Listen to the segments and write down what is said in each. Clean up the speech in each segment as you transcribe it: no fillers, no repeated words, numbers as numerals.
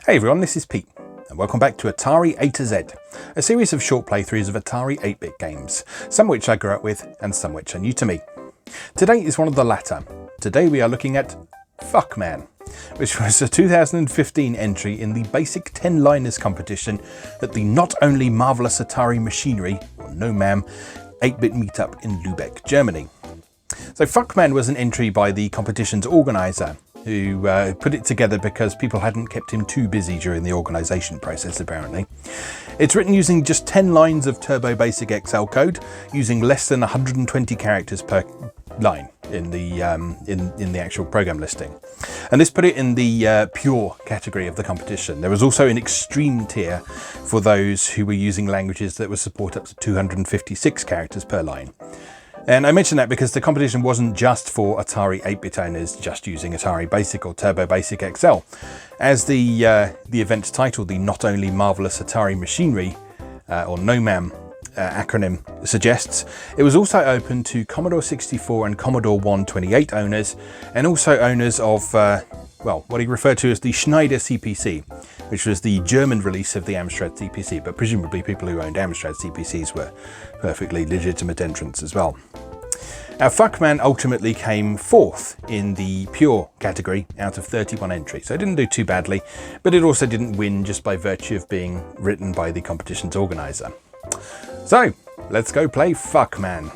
Hey everyone, this is Pete, and welcome back to Atari A to Z, a series of short playthroughs of Atari 8-bit games, some which I grew up with and some which are new to me. Today is one of the latter. Today we are looking at Fuckman, which was a 2015 entry in the basic 10-liners competition at the Not Only Marvelous Atari Machinery, or No Ma'am, 8-bit meetup in Lübeck, Germany. So Fuckman was an entry by the competition's organiser, who put it together because people hadn't kept him too busy during the organisation process, apparently. It's written using just 10 lines of Turbo Basic XL code, using less than 120 characters per line in the actual program listing. And this put it in the pure category of the competition. There was also an extreme tier for those who were using languages that would support up to 256 characters per line. And I mention that because the competition wasn't just for Atari 8-bit owners just using Atari Basic or Turbo Basic XL. As the event's title, the Not Only Marvelous Atari Machinery, or NOMAM acronym suggests, it was also open to Commodore 64 and Commodore 128 owners, and also owners of, what he referred to as the Schneider CPC, which was the German release of the Amstrad CPC, but presumably people who owned Amstrad CPCs were perfectly legitimate entrants as well. Now, Fuckman ultimately came fourth in the pure category out of 31 entries, so it didn't do too badly, but it also didn't win just by virtue of being written by the competition's organiser. So, let's go play Fuckman.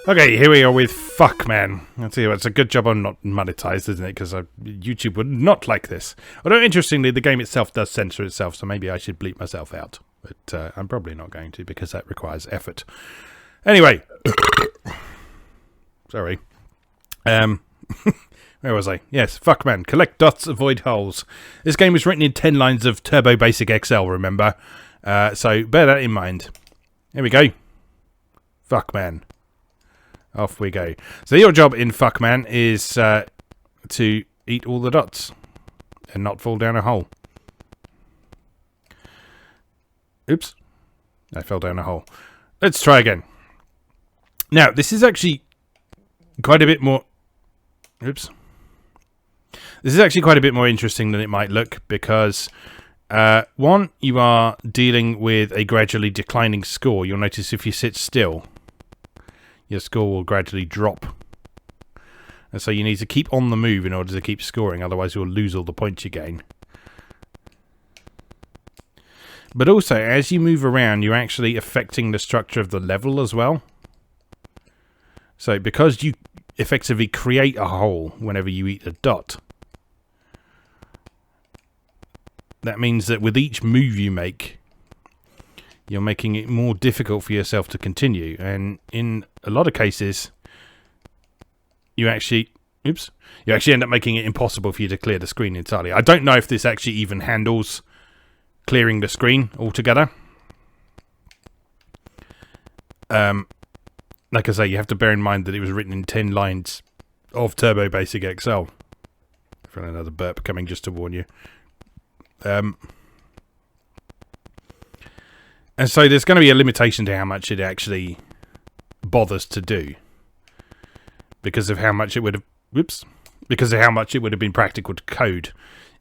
Okay, here we are with Fuckman. I'll tell you what, it's a good job I'm not monetized, isn't it? Because YouTube would not like this. Although, interestingly, the game itself does censor itself, so maybe I should bleep myself out. But I'm probably not going to, because that requires effort. Anyway. Sorry. Where was I? Yes, Fuckman. Collect dots, avoid holes. This game was written in 10 lines of Turbo Basic XL, remember? So bear that in mind. Here we go. Fuckman. Off we go. So your job in Fuckman is to eat all the dots and not fall down a hole. Oops. I fell down a hole. Let's try again. Now, this is actually quite a bit more... Oops. This is actually quite a bit more interesting than it might look because... one, you are dealing with a gradually declining score. You'll notice if you sit still, your score will gradually drop. And so you need to keep on the move in order to keep scoring, otherwise you'll lose all the points you gain. But also, as you move around, you're actually affecting the structure of the level as well. So because you effectively create a hole whenever you eat a dot, that means that with each move you make, you're making it more difficult for yourself to continue. And in a lot of cases, you actually end up making it impossible for you to clear the screen entirely. I don't know if this actually even handles clearing the screen altogether. Like I say, you have to bear in mind that it was written in 10 lines of Turbo Basic XL. For another burp coming just to warn you. And so there's going to be a limitation to how much it actually bothers to do, because of how much it would have, been practical to code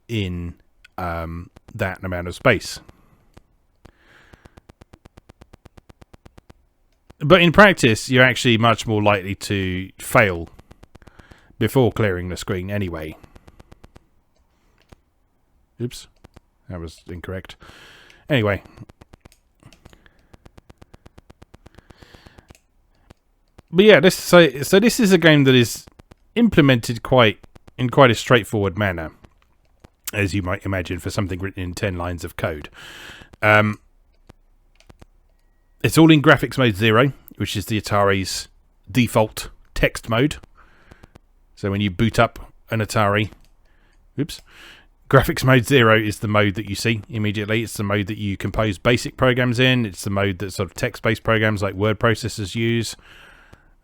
in that amount of space. But in practice, you're actually much more likely to fail before clearing the screen anyway. Oops. That was incorrect. Anyway. But yeah, so this is a game that is implemented in quite a straightforward manner, as you might imagine for something written in 10 lines of code. It's all in Graphics Mode 0, which is the Atari's default text mode. So when you boot up an Atari... Oops. Graphics Mode 0 is the mode that you see immediately. It's the mode that you compose basic programs in. It's the mode that sort of text-based programs like word processors use.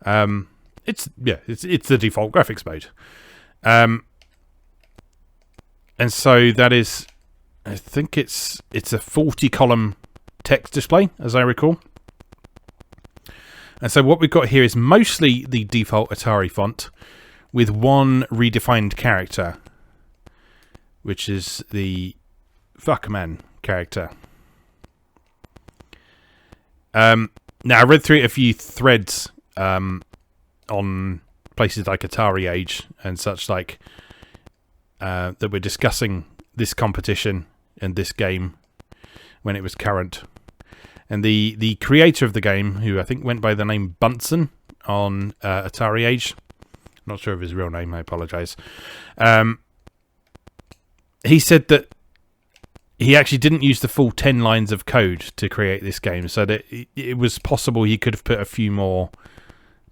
It's the default graphics mode. And so that is, I think it's a 40-column text display, as I recall. And so what we've got here is mostly the default Atari font with one redefined character which is the Fuckman character. Now, I read through a few threads on places like Atari Age and such like that were discussing this competition and this game when it was current. And the creator of the game, who I think went by the name Bunsen on Atari Age, I'm not sure of his real name, I apologise. He said that he actually didn't use the full 10 lines of code to create this game, so that it was possible he could have put a few more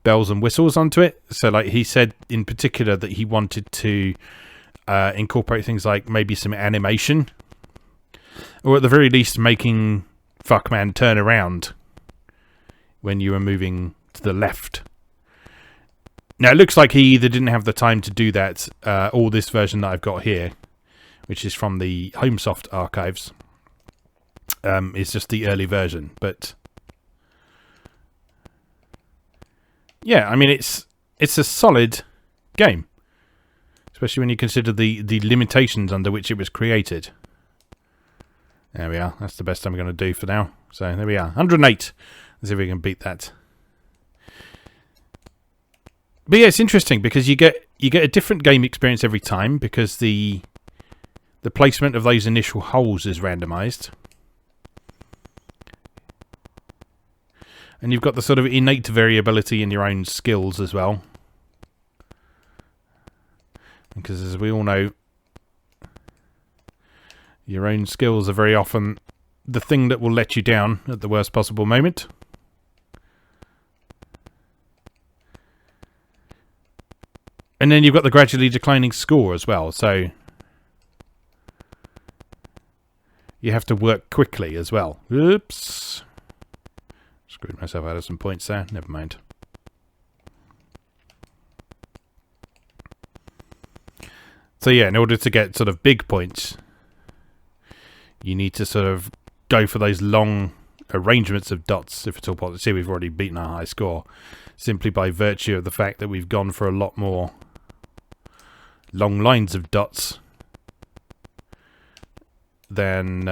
bells and whistles onto it. So like he said in particular that he wanted to incorporate things like maybe some animation, or at the very least making Fuckman turn around when you were moving to the left. Now it looks like he either didn't have the time to do that, or this version that I've got here, which is from the Homesoft archives, is just the early version. But yeah, I mean it's a solid game, especially when you consider the limitations under which it was created. There we are. That's the best I'm going to do for now. So there we are. 108. Let's see if we can beat that. But yeah, it's interesting because you get a different game experience every time, because the placement of those initial holes is randomized. And you've got the sort of innate variability in your own skills as well. Because as we all know, your own skills are very often the thing that will let you down at the worst possible moment. And then you've got the gradually declining score as well, so you have to work quickly as well. Oops. Screwed myself out of some points there. Never mind. So yeah, in order to get sort of big points, you need to sort of go for those long arrangements of dots, if at all possible. See, we've already beaten our high score simply by virtue of the fact that we've gone for a lot more long lines of dots than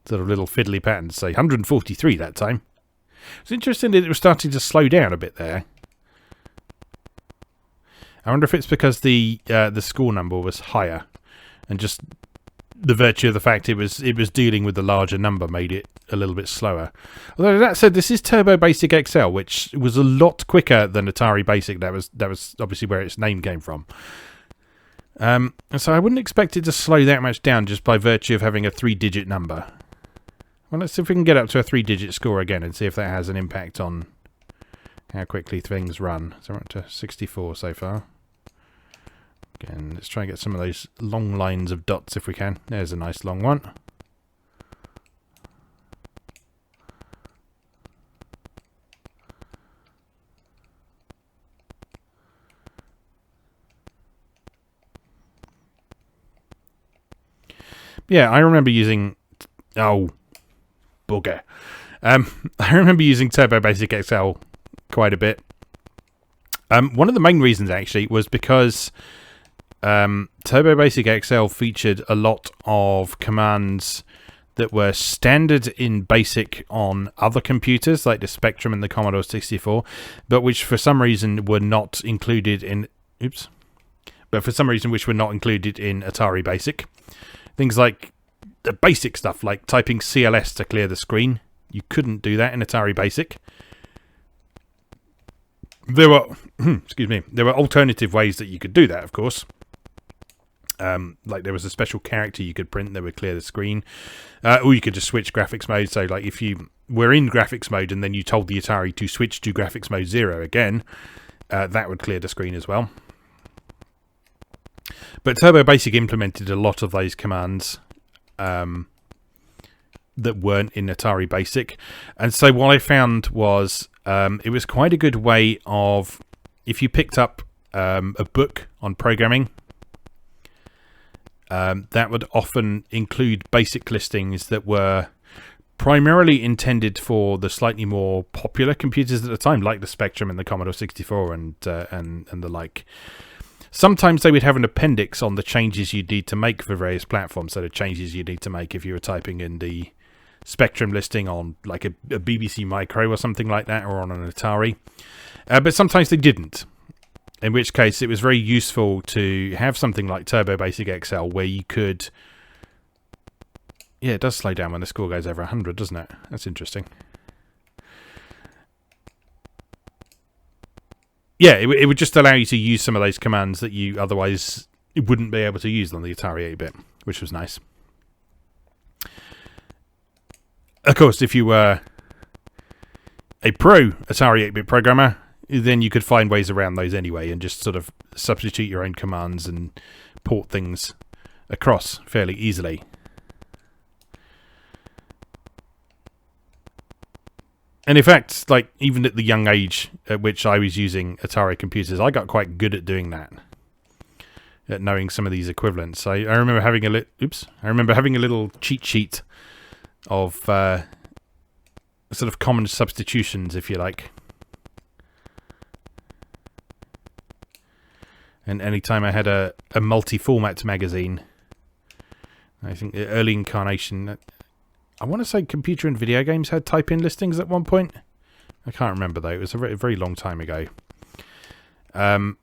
sort of little fiddly patterns. Say 143 that time. It's interesting that it was starting to slow down a bit there. I wonder if it's because the score number was higher, and just the virtue of the fact it was dealing with the larger number made it a little bit slower. Although that said, this is Turbo Basic XL, which was a lot quicker than Atari Basic. That was obviously where its name came from. So I wouldn't expect it to slow that much down just by virtue of having a 3-digit number. Well, let's see if we can get up to a 3-digit score again and see if that has an impact on how quickly things run. So we're up to 64 so far. Again, let's try and get some of those long lines of dots if we can. There's a nice long one. Yeah, I remember using... Oh, bugger. I remember using Turbo Basic XL quite a bit. One of the main reasons, actually, was because Turbo Basic XL featured a lot of commands that were standard in BASIC on other computers, like the Spectrum and the Commodore 64, but which for some reason were not included in... Oops. But for some reason which were not included in Atari Basic. Things like the basic stuff, like typing CLS to clear the screen. You couldn't do that in Atari Basic. There were, excuse me, there were alternative ways that you could do that, of course. Like there was a special character you could print that would clear the screen. Or you could just switch graphics mode. So like if you were in graphics mode and then you told the Atari to switch to graphics mode 0 again, that would clear the screen as well. But Turbo Basic implemented a lot of those commands that weren't in Atari Basic. And so what I found was it was quite a good way of, if you picked up a book on programming, that would often include basic listings that were primarily intended for the slightly more popular computers at the time, like the Spectrum and the Commodore 64 and the like. Sometimes they would have an appendix on the changes you need to make for various platforms. So the changes you need to make if you were typing in the Spectrum listing on like a BBC Micro or something like that, or on an Atari. But sometimes they didn't. In which case, it was very useful to have something like Turbo Basic XL where you could... Yeah, it does slow down when the score goes over 100, doesn't it? That's interesting. Yeah, it would just allow you to use some of those commands that you otherwise wouldn't be able to use on the Atari 8-bit, which was nice. Of course, if you were a pro Atari 8-bit programmer, then you could find ways around those anyway and just sort of substitute your own commands and port things across fairly easily. And in fact, like even at the young age at which I was using Atari computers, I got quite good at doing that, at knowing some of these equivalents. I remember having a little cheat sheet of sort of common substitutions, if you like. And any time I had a multi-format magazine, I think the early incarnation, I want to say Computer and Video Games had type-in listings at one point. I can't remember though. It was a very long time ago. But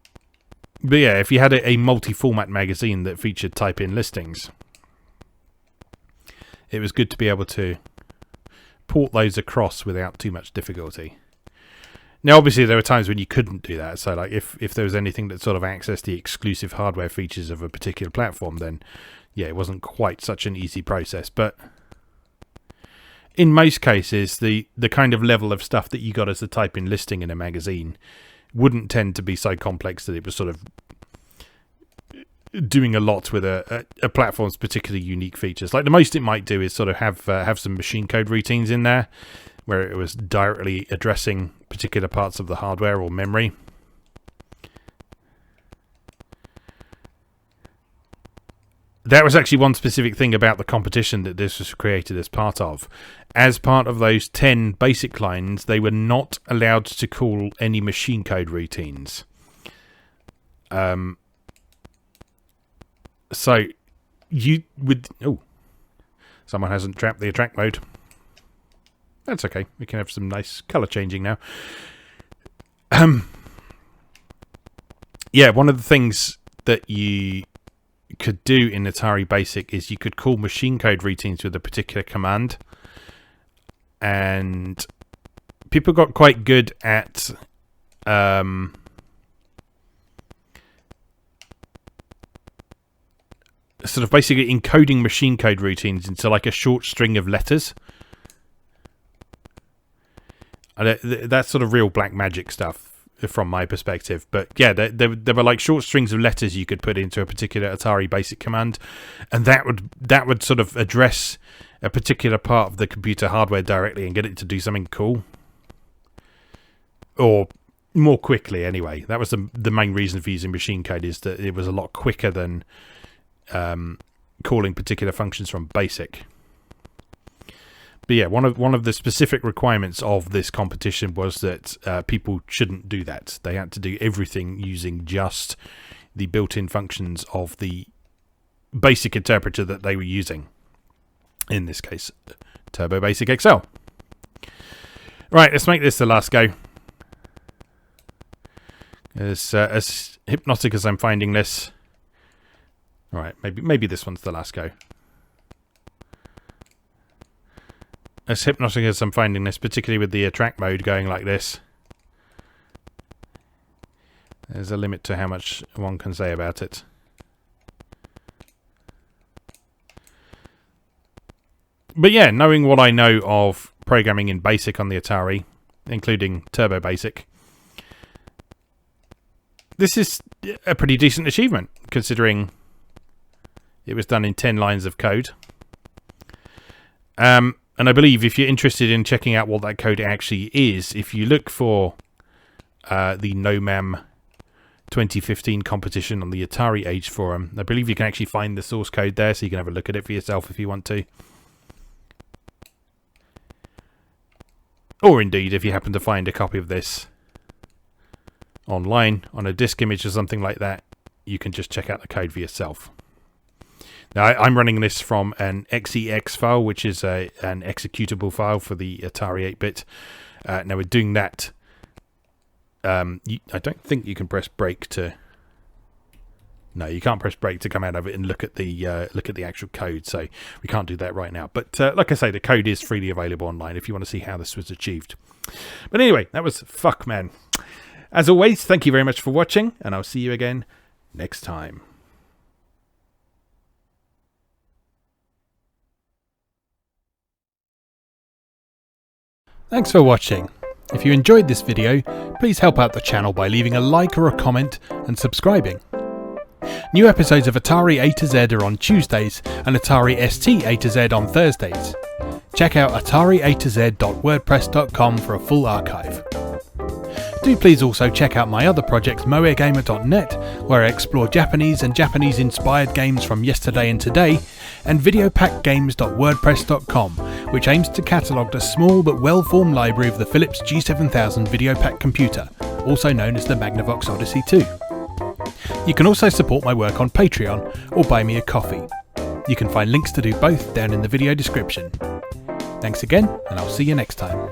yeah, if you had a multi-format magazine that featured type-in listings, it was good to be able to port those across without too much difficulty. Now, obviously, there were times when you couldn't do that. So, like, if there was anything that sort of accessed the exclusive hardware features of a particular platform, then, yeah, it wasn't quite such an easy process. But in most cases, the kind of level of stuff that you got as a type-in listing in a magazine wouldn't tend to be so complex that it was sort of doing a lot with a platform's particularly unique features. Like, the most it might do is sort of have some machine code routines in there, where it was directly addressing particular parts of the hardware or memory. That was actually one specific thing about the competition that this was created as part of. As part of those 10 basic lines, they were not allowed to call any machine code routines. So you would... Oh, someone hasn't trapped the attract mode. That's okay. We can have some nice colour changing now. Yeah, one of the things that you could do in Atari Basic is you could call machine code routines with a particular command. And people got quite good at sort of basically encoding machine code routines into like a short string of letters. And that's sort of real black magic stuff from my perspective. But yeah, there were like short strings of letters you could put into a particular Atari Basic command, and that would sort of address a particular part of the computer hardware directly and get it to do something cool, or more quickly anyway. That was the main reason for using machine code, is that it was a lot quicker than calling particular functions from Basic. But yeah, one of the specific requirements of this competition was that people shouldn't do that. They had to do everything using just the built-in functions of the basic interpreter that they were using. In this case, Turbo Basic XL. Right, let's make this the last go. As hypnotic as I'm finding this. All right, maybe this one's the last go. As hypnotic as I'm finding this, particularly with the attract mode going like this, there's a limit to how much one can say about it. But yeah, knowing what I know of programming in BASIC on the Atari, including Turbo Basic, this is a pretty decent achievement, considering it was done in 10 lines of code. And I believe if you're interested in checking out what that code actually is, if you look for the NOMAM 2015 competition on the Atari Age forum, I believe you can actually find the source code there, so you can have a look at it for yourself if you want to. Or indeed, if you happen to find a copy of this online on a disk image or something like that, you can just check out the code for yourself. Now, I'm running this from an XEX file, which is an executable file for the Atari 8-bit. Now we're doing that. I don't think you can press break to. No, you can't press break to come out of it and look at the actual code. So we can't do that right now. But like I say, the code is freely available online if you want to see how this was achieved. But anyway, that was Fuckman. As always, thank you very much for watching, and I'll see you again next time. Thanks for watching. If you enjoyed this video, please help out the channel by leaving a like or a comment and subscribing. New episodes of Atari A to Z are on Tuesdays and Atari ST A to Z on Thursdays. Check out atariatoz.wordpress.com for a full archive. Do please also check out my other projects moegamer.net, where I explore Japanese and Japanese-inspired games from yesterday and today, and videopackgames.wordpress.com, which aims to catalogue the small but well-formed library of the Philips G7000 Videopack computer, also known as the Magnavox Odyssey 2. You can also support my work on Patreon or buy me a coffee. You can find links to do both down in the video description. Thanks again, and I'll see you next time.